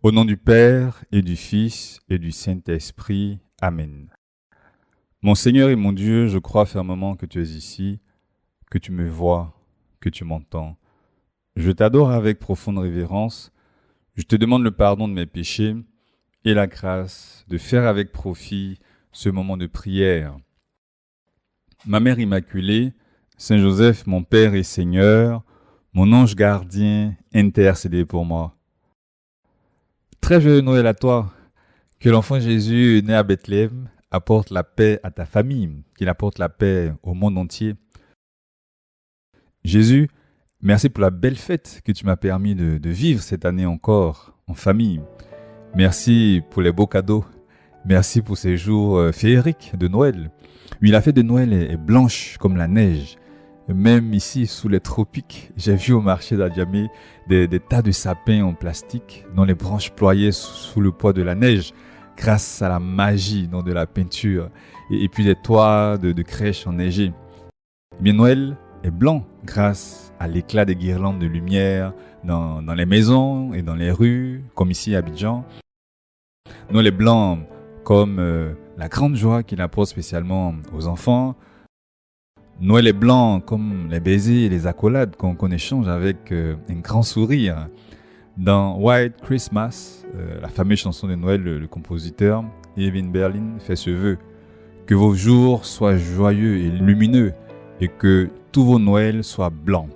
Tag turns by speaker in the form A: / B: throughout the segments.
A: Au nom du Père et du Fils et du Saint-Esprit. Amen. Mon Seigneur et mon Dieu, je crois fermement que tu es ici, que tu me vois, que tu m'entends. Je t'adore avec profonde révérence. Je te demande le pardon de mes péchés et la grâce de faire avec profit ce moment de prière. Ma Mère Immaculée, Saint Joseph, mon Père et Seigneur, mon ange gardien, intercédez pour moi. Très joyeux Noël à toi. Que l'enfant Jésus né à Bethléem apporte la paix à ta famille, qu'il apporte la paix au monde entier. Jésus, merci pour la belle fête que tu m'as permis de vivre cette année encore en famille. Merci pour les beaux cadeaux. Merci pour ces jours féeriques de Noël. Oui, la fête de Noël est blanche comme la neige. Même ici, sous les tropiques, j'ai vu au marché d'Adjamé des tas de sapins en plastique dont les branches ployaient sous le poids de la neige grâce à la magie de la peinture et puis des toits de crèches enneigées. Bien, Noël est blanc grâce à l'éclat des guirlandes de lumière dans les maisons et dans les rues, comme ici à Abidjan. Noël est blanc comme la grande joie qu'il apporte spécialement aux enfants. Noël est blanc comme les baisers et les accolades qu'on échange avec un grand sourire. Dans White Christmas, la fameuse chanson de Noël, le compositeur Irving Berlin fait ce vœu: que vos jours soient joyeux et lumineux et que tous vos Noëls soient blancs.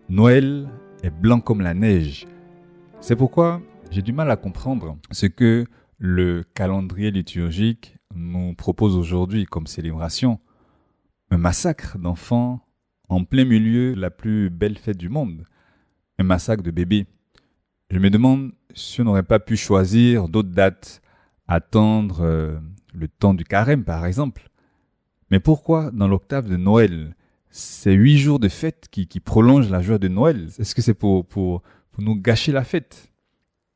A: Noël est blanc comme la neige. C'est pourquoi j'ai du mal à comprendre ce que le calendrier liturgique nous propose aujourd'hui comme célébration. Un massacre d'enfants en plein milieu de la plus belle fête du monde. Un massacre de bébés. Je me demande si on n'aurait pas pu choisir d'autres dates, attendre le temps du carême par exemple. Mais pourquoi dans l'octave de Noël, ces 8 jours de fête qui prolongent la joie de Noël? Est-ce que c'est pour nous gâcher la fête?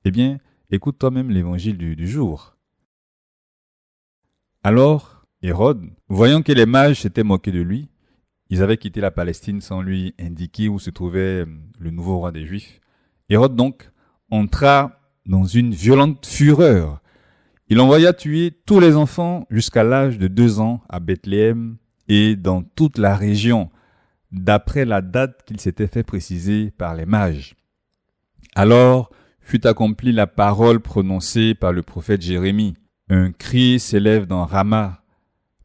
A: Eh bien, écoute toi-même l'évangile du jour. Alors, Hérode, voyant que les mages s'étaient moqués de lui, ils avaient quitté la Palestine sans lui indiquer où se trouvait le nouveau roi des Juifs. Hérode donc entra dans une violente fureur. Il envoya tuer tous les enfants jusqu'à l'âge de 2 ans à Bethléem et dans toute la région, d'après la date qu'il s'était fait préciser par les mages. Alors fut accomplie la parole prononcée par le prophète Jérémie. Un cri s'élève dans Rama,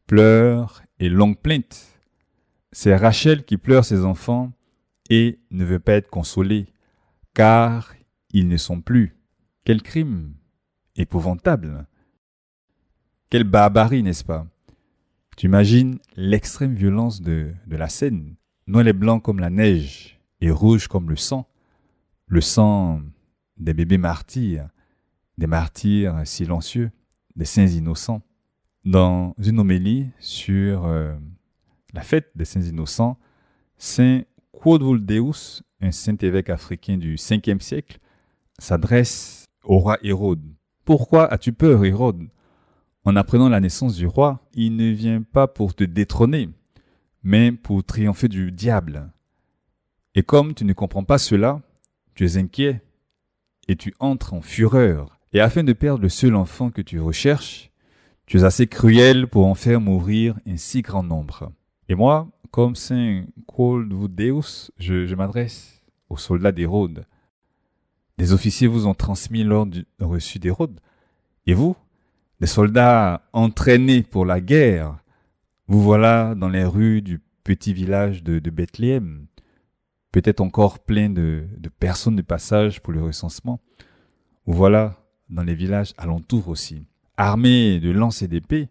A: pleurs et longues plaintes. C'est Rachel qui pleure ses enfants et ne veut pas être consolée, car ils ne sont plus. Quel crime épouvantable! Quelle barbarie, n'est-ce pas? Tu imagines l'extrême violence de la scène. Noël est blanc comme la neige et rouge comme le sang des bébés martyrs, des martyrs silencieux, des saints innocents. Dans une homélie sur la fête des saints innocents, Saint Quodvuldeus, un saint évêque africain du 5e siècle, s'adresse au roi Hérode. Pourquoi as-tu peur, Hérode? En apprenant la naissance du roi, il ne vient pas pour te détrôner, mais pour triompher du diable. Et comme tu ne comprends pas cela, tu es inquiet et tu entres en fureur. Et afin de perdre le seul enfant que tu recherches, tu es assez cruel pour en faire mourir un si grand nombre. Et moi, comme Saint Quodvuldeus, je m'adresse aux soldats d'Hérode. Des officiers vous ont transmis l'ordre reçu d'Hérode. Et vous, des soldats entraînés pour la guerre, vous voilà dans les rues du petit village de Bethléem, peut-être encore plein de personnes de passage pour le recensement. Vous voilà dans les villages alentours aussi. Armés de lances et d'épées,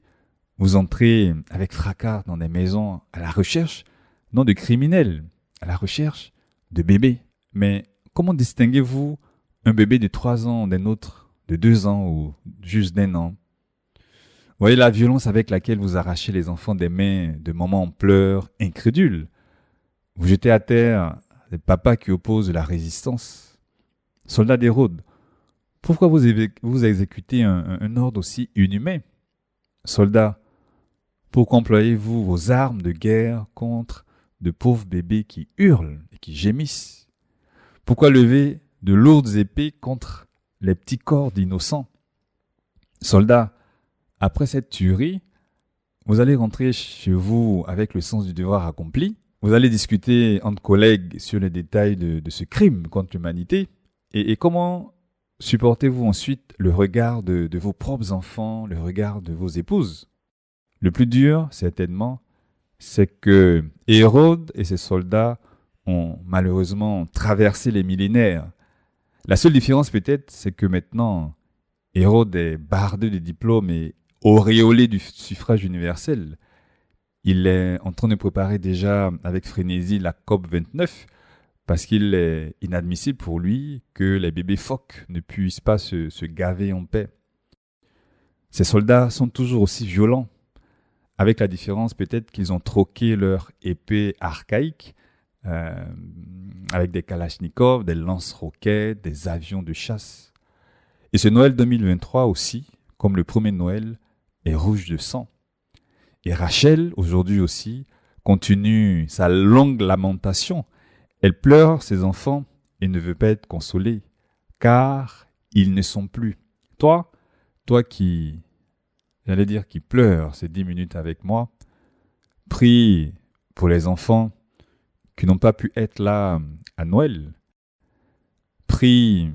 A: vous entrez avec fracas dans des maisons à la recherche, non de criminels, à la recherche de bébés. Mais comment distinguez-vous un bébé de 3 ans d'un autre de 2 ans ou juste d'1 an? Voyez la violence avec laquelle vous arrachez les enfants des mains de mamans en pleurs, incrédules. Vous jetez à terre des papas qui opposent la résistance. Soldats d'Hérode, pourquoi vous exécutez un ordre aussi inhumain? Soldats, pourquoi employez-vous vos armes de guerre contre de pauvres bébés qui hurlent et qui gémissent? Pourquoi lever de lourdes épées contre les petits corps d'innocents. Soldats, après cette tuerie, vous allez rentrer chez vous avec le sens du devoir accompli. Vous allez discuter entre collègues sur les détails de ce crime contre l'humanité. Et comment supportez-vous ensuite le regard de vos propres enfants, le regard de vos épouses? Le plus dur, certainement, c'est que Hérode et ses soldats ont malheureusement traversé les millénaires. La seule différence peut-être, c'est que maintenant, Hérode est bardé de diplômes et auréolé du suffrage universel. Il est en train de préparer déjà avec frénésie la COP29 parce qu'il est inadmissible pour lui que les bébés phoques ne puissent pas se gaver en paix. Ces soldats sont toujours aussi violents, avec la différence peut-être qu'ils ont troqué leur épée archaïque avec des kalachnikovs, des lance-roquettes, des avions de chasse. Et ce Noël 2023 aussi, comme le premier Noël, est rouge de sang. Et Rachel, aujourd'hui aussi, continue sa longue lamentation. Elle pleure ses enfants et ne veut pas être consolée, car ils ne sont plus. Toi qui, j'allais dire, qui pleure ces 10 minutes avec moi, prie pour les enfants qui n'ont pas pu être là à Noël. Prie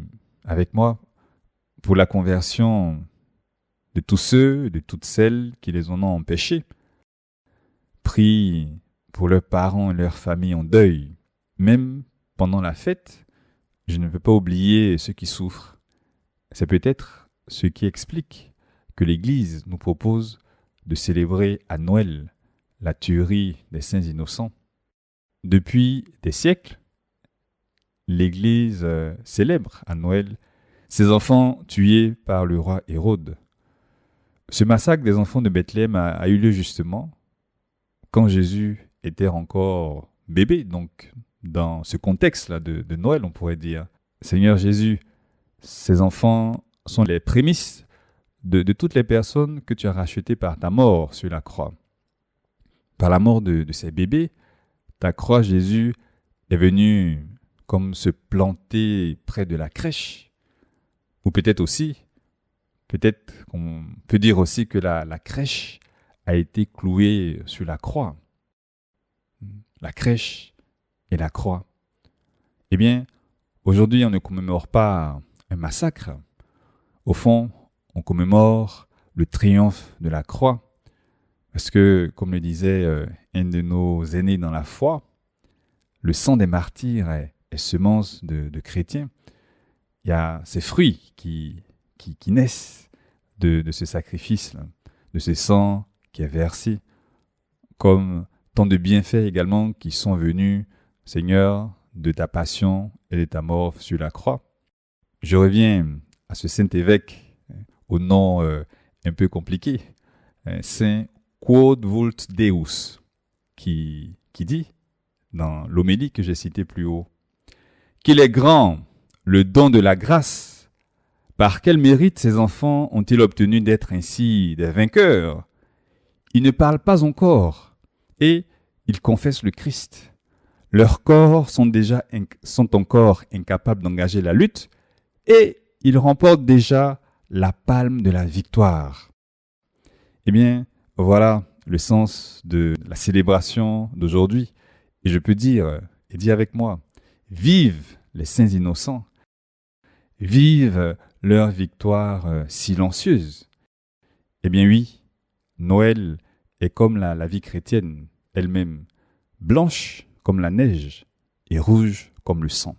A: avec moi pour la conversion de tous ceux, de toutes celles qui les en ont empêchés. Prie pour leurs parents et leurs familles en deuil. Même pendant la fête, je ne peux pas oublier ceux qui souffrent. C'est peut-être ce qui explique que l'Église nous propose de célébrer à Noël la tuerie des saints innocents. Depuis des siècles, l'Église célèbre à Noël ces enfants tués par le roi Hérode. Ce massacre des enfants de Bethléem a eu lieu justement quand Jésus était encore bébé, donc dans ce contexte-là de Noël, on pourrait dire. Seigneur Jésus, ces enfants sont les prémices de toutes les personnes que tu as rachetées par ta mort sur la croix. Par la mort de ces bébés, ta croix, Jésus, est venue comme se planter près de la crèche. Ou peut-être qu'on peut dire aussi que la crèche a été clouée sur la croix. La crèche et la croix. Eh bien, aujourd'hui, on ne commémore pas un massacre. Au fond, on commémore le triomphe de la croix. Parce que, comme le disait un de nos aînés dans la foi, le sang des martyrs est semence de chrétiens. Il y a ces fruits qui naissent de ce sacrifice-là, de ce sang qui est versé, comme tant de bienfaits également qui sont venus, Seigneur, de ta passion et de ta mort sur la croix. Je reviens à ce saint évêque au nom un peu compliqué, Saint Quod Vult Deus, qui dit, dans l'homélie que j'ai citée plus haut, qu'il est grand le don de la grâce. Par quel mérite ces enfants ont-ils obtenu d'être ainsi des vainqueurs? Ils ne parlent pas encore et ils confessent le Christ. Leurs corps sont encore incapables d'engager la lutte et ils remportent déjà la palme de la victoire. Eh bien, voilà le sens de la célébration d'aujourd'hui. Et je peux dire, et dis avec moi, vive les saints innocents, vive leur victoire silencieuse. Eh bien oui, Noël est comme la vie chrétienne elle-même, blanche comme la neige et rouge comme le sang.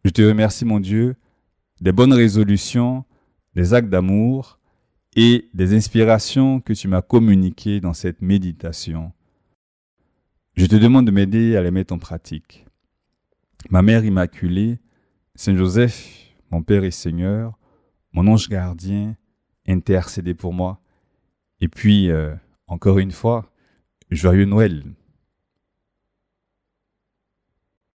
A: Je te remercie, mon Dieu, des bonnes résolutions, des actes d'amour et des inspirations que tu m'as communiquées dans cette méditation. Je te demande de m'aider à les mettre en pratique. Ma Mère Immaculée, Saint Joseph, mon Père et Seigneur, mon ange gardien, intercédez pour moi. Et puis, encore une fois, joyeux Noël.